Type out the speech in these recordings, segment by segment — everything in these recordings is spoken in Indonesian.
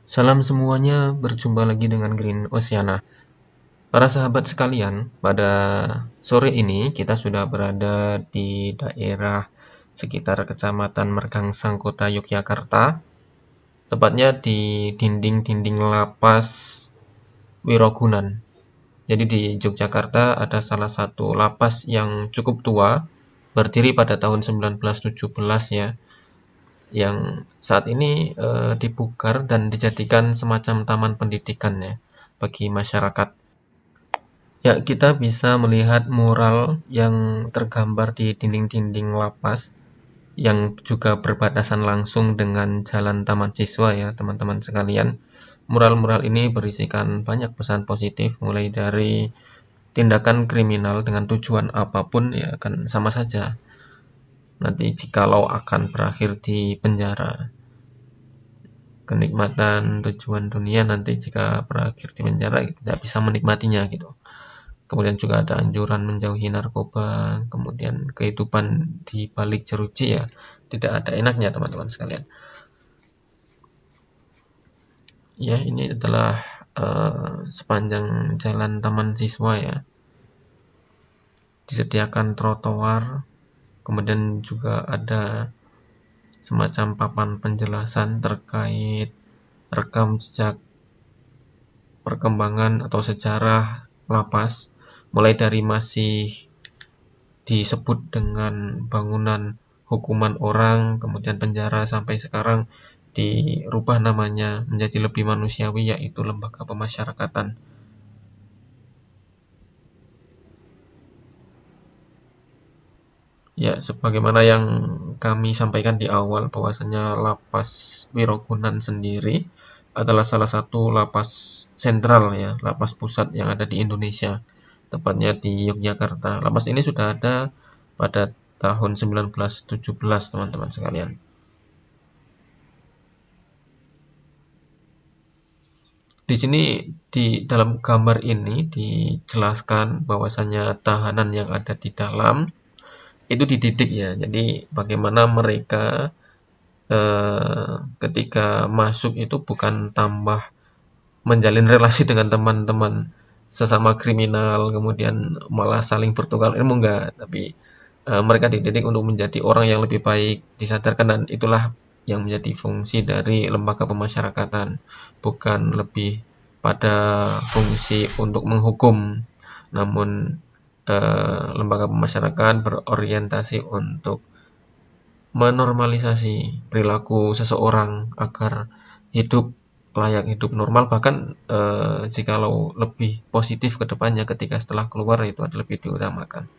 Salam semuanya, berjumpa lagi dengan Green Oceana. Para sahabat sekalian, pada sore ini kita sudah berada di daerah sekitar Kecamatan Mergangsang, Kota Yogyakarta, tepatnya di dinding-dinding lapas Wirogunan. Jadi di Yogyakarta ada salah satu lapas yang cukup tua, berdiri pada tahun 1917 ya, yang saat ini dipugar dan dijadikan semacam taman pendidikan ya bagi masyarakat. Ya, kita bisa melihat mural yang tergambar di dinding-dinding lapas yang juga berbatasan langsung dengan jalan taman siswa ya, teman-teman sekalian. Mural-mural ini berisikan banyak pesan positif, mulai dari tindakan kriminal dengan tujuan apapun ya akan sama saja. Nanti jikalau akan berakhir di penjara. Kenikmatan tujuan dunia nanti jika berakhir di penjara tidak bisa menikmatinya gitu. Kemudian juga ada anjuran menjauhi narkoba, kemudian kehidupan di balik jeruji ya tidak ada enaknya teman-teman sekalian. Ya, ini adalah sepanjang jalan taman siswa ya. Disediakan trotoar, kemudian juga ada semacam papan penjelasan terkait rekam jejak perkembangan atau sejarah lapas, mulai dari masih disebut dengan bangunan hukuman orang, kemudian penjara, sampai sekarang dirubah namanya menjadi lebih manusiawi, yaitu lembaga pemasyarakatan. Ya, sebagaimana yang kami sampaikan di awal bahwasanya lapas Wirogunan sendiri adalah salah satu lapas sentral ya, lapas pusat yang ada di Indonesia, tepatnya di Yogyakarta. Lapas ini sudah ada pada tahun 1917, teman-teman sekalian. Di sini di dalam gambar ini dijelaskan bahwasanya tahanan yang ada di dalam itu dididik ya. Jadi bagaimana mereka ketika masuk itu bukan tambah menjalin relasi dengan teman-teman sesama kriminal, kemudian malah saling bertukar ilmu, enggak, tapi mereka dididik untuk menjadi orang yang lebih baik, disadarkan, dan itulah yang menjadi fungsi dari lembaga pemasyarakatan, bukan lebih pada fungsi untuk menghukum, namun lembaga pemasyarakatan berorientasi untuk menormalisasi perilaku seseorang agar hidup layak hidup normal, bahkan jikalau lebih positif ke depannya ketika setelah keluar itu ada lebih diutamakan.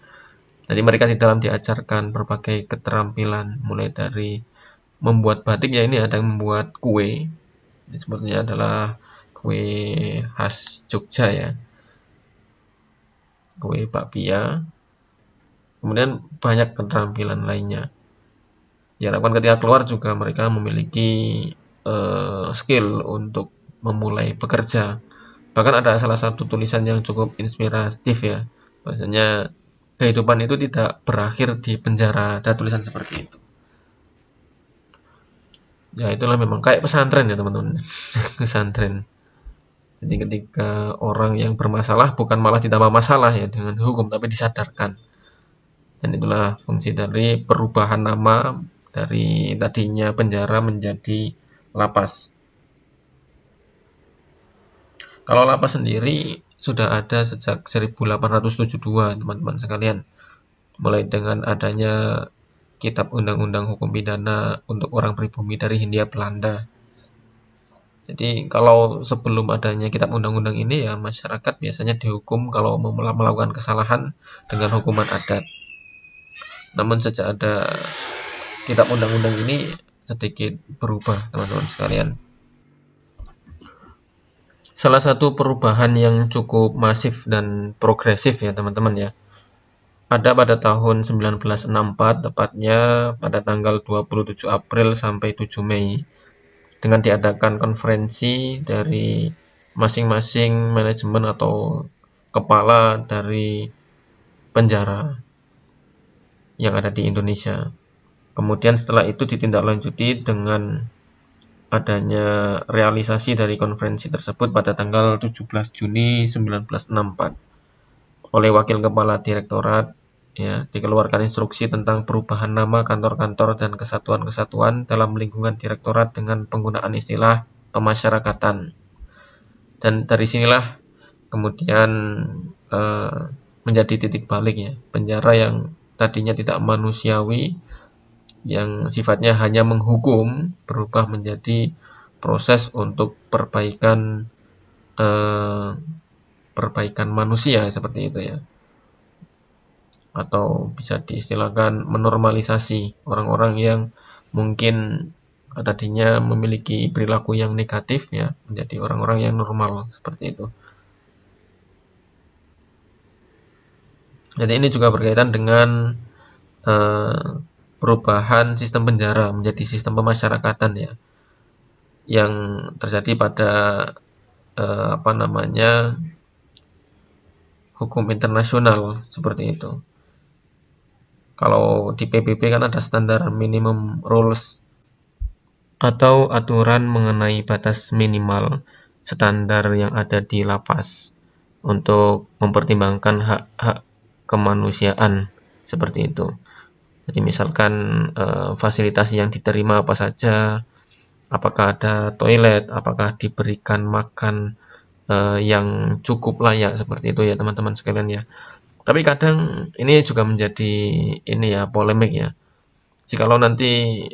Jadi mereka di dalam diajarkan berbagai keterampilan, mulai dari membuat batik ya, ini ada yang membuat kue, ini sebetulnya adalah kue khas Jogja ya, kue bakpia, kemudian banyak keterampilan lainnya. Diharapkan ketika keluar juga mereka memiliki skill untuk memulai bekerja. Bahkan ada salah satu tulisan yang cukup inspiratif ya, bahwasanya kehidupan itu tidak berakhir di penjara. Ada tulisan seperti itu. Ya, itulah memang kayak pesantren ya teman-teman. Pesantren. Jadi ketika orang yang bermasalah bukan malah ditambah masalah ya dengan hukum, tapi disadarkan. Dan itulah fungsi dari perubahan nama dari tadinya penjara menjadi lapas. Kalau lapas sendiri sudah ada sejak 1872, teman-teman sekalian. Mulai dengan adanya Kitab Undang-Undang Hukum Pidana untuk orang pribumi dari Hindia Belanda. Jadi kalau sebelum adanya Kitab Undang-Undang ini ya masyarakat biasanya dihukum kalau melakukan kesalahan dengan hukuman adat. Namun sejak ada Kitab Undang-Undang ini sedikit berubah, teman-teman sekalian. Salah satu perubahan yang cukup masif dan progresif ya teman-teman ya, ada pada tahun 1964, tepatnya pada tanggal 27 April sampai 7 Mei, dengan diadakan konferensi dari masing-masing manajemen atau kepala dari penjara yang ada di Indonesia. Kemudian setelah itu ditindaklanjuti dengan adanya realisasi dari konferensi tersebut pada tanggal 17 Juni 1964 oleh Wakil Kepala Direktorat, ya, dikeluarkan instruksi tentang perubahan nama kantor-kantor dan kesatuan-kesatuan dalam lingkungan direktorat dengan penggunaan istilah pemasyarakatan. Dan dari sinilah kemudian menjadi titik balik, ya, penjara yang tadinya tidak manusiawi, yang sifatnya hanya menghukum, berubah menjadi proses untuk perbaikan manusia, seperti itu, ya, atau bisa diistilahkan menormalisasi orang-orang yang mungkin tadinya memiliki perilaku yang negatif, ya, menjadi orang-orang yang normal, seperti itu. Jadi ini juga berkaitan dengan perubahan sistem penjara menjadi sistem pemasyarakatan, ya, yang terjadi pada hukum internasional, seperti itu. Kalau di PBB kan ada standar minimum rules atau aturan mengenai batas minimal standar yang ada di lapas untuk mempertimbangkan hak-hak kemanusiaan, seperti itu. Jadi misalkan fasilitas yang diterima apa saja, apakah ada toilet, apakah diberikan makan yang cukup layak, seperti itu, ya teman-teman sekalian, ya. Tapi kadang ini juga menjadi polemik, ya. Jikalau nanti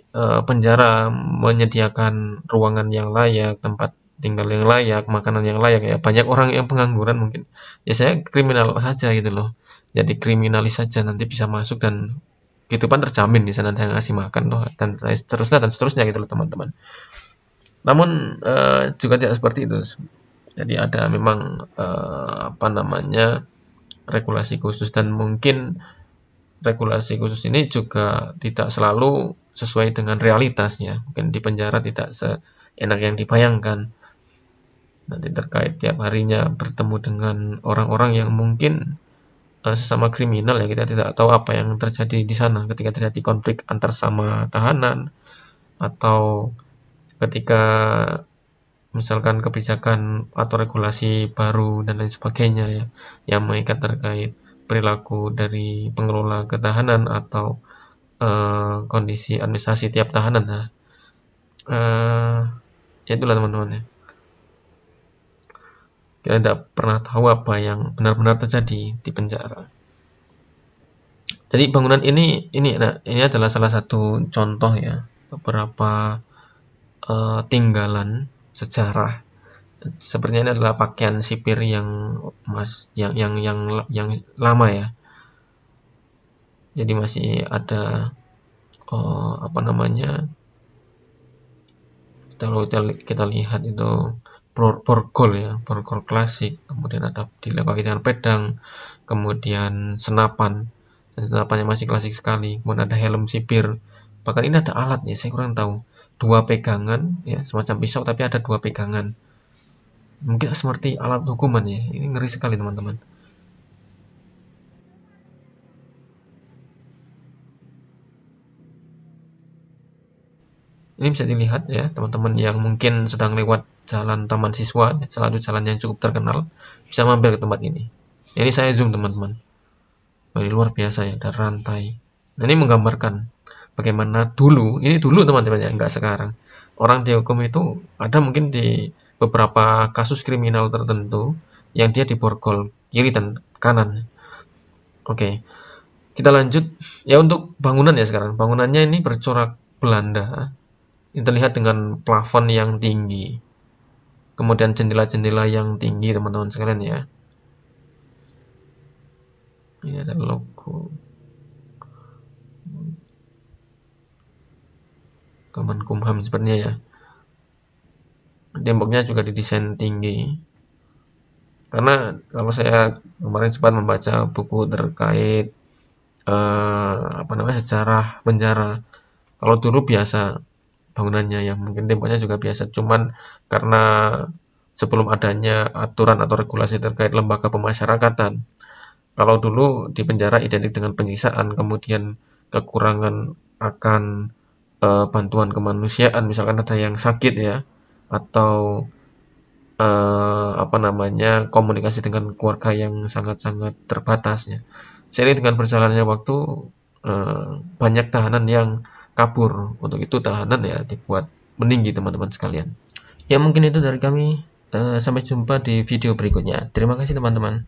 penjara menyediakan ruangan yang layak, tempat tinggal yang layak, makanan yang layak, ya, banyak orang yang pengangguran mungkin, ya saya kriminal saja gitu loh. Jadi kriminalis saja, nanti bisa masuk dan kehidupan terjamin di sana, ada yang ngasih makan loh, dan seterusnya gitu loh teman-teman. Namun juga tidak seperti itu. Jadi ada memang regulasi khusus, dan mungkin regulasi khusus ini juga tidak selalu sesuai dengan realitasnya. Mungkin di penjara tidak seenak yang dibayangkan. Nanti terkait tiap harinya bertemu dengan orang-orang yang mungkin sesama kriminal, ya, kita tidak tahu apa yang terjadi di sana ketika terjadi konflik antar sama tahanan, atau ketika misalkan kebijakan atau regulasi baru dan lain sebagainya, ya, yang mengikat terkait perilaku dari pengelola ketahanan atau kondisi administrasi tiap tahanan. Nah, ya itulah teman-teman, ya. Kita tidak pernah tahu apa yang benar-benar terjadi di penjara. Jadi bangunan ini adalah salah satu contoh, ya, beberapa tinggalan sejarah. Sepertinya ini adalah pakaian sipir yang lama, ya. Jadi masih ada kalau kita lihat itu borgol, ya, borgol klasik, kemudian ada dilengkapi dengan pedang, kemudian senapan, dan senapannya masih klasik sekali, kemudian ada helm sipir, bahkan ini ada alat, ya, saya kurang tahu, 2 pegangan, ya, semacam pisau tapi ada 2 pegangan, mungkin seperti alat hukuman, ya. Ini ngeri sekali teman-teman. Ini bisa dilihat, ya, teman-teman yang mungkin sedang lewat jalan Taman Siswa, ya, salah satu jalan yang cukup terkenal, bisa mampir ke tempat ini. Ini saya zoom teman-teman. Ini luar biasa, ya, ada rantai. Nah, ini menggambarkan bagaimana ini dulu teman-teman, ya, enggak sekarang. Orang dihukum itu ada mungkin di beberapa kasus kriminal tertentu yang dia diborgol kiri dan kanan. Oke, kita lanjut, ya, untuk bangunan, ya, sekarang. Bangunannya ini bercorak Belanda. Ini terlihat dengan plafon yang tinggi, kemudian jendela-jendela yang tinggi, teman-teman sekalian, ya. Ini ada logo Kemenkumham sepertinya, ya. Temboknya juga didesain tinggi, karena kalau saya kemarin sempat membaca buku terkait sejarah penjara, kalau dulu biasa bangunannya, ya, mungkin temboknya juga biasa, cuman karena sebelum adanya aturan atau regulasi terkait lembaga pemasyarakatan, kalau dulu di penjara identik dengan penyiksaan, kemudian kekurangan akan bantuan kemanusiaan, misalkan ada yang sakit ya, atau apa namanya, komunikasi dengan keluarga yang sangat-sangat terbatas ya. Seiring dengan berjalannya waktu, banyak tahanan yang kabur. Untuk itu tahanan ya dibuat meninggi teman-teman sekalian. Ya mungkin itu dari kami. Sampai jumpa di video berikutnya. Terima kasih teman-teman.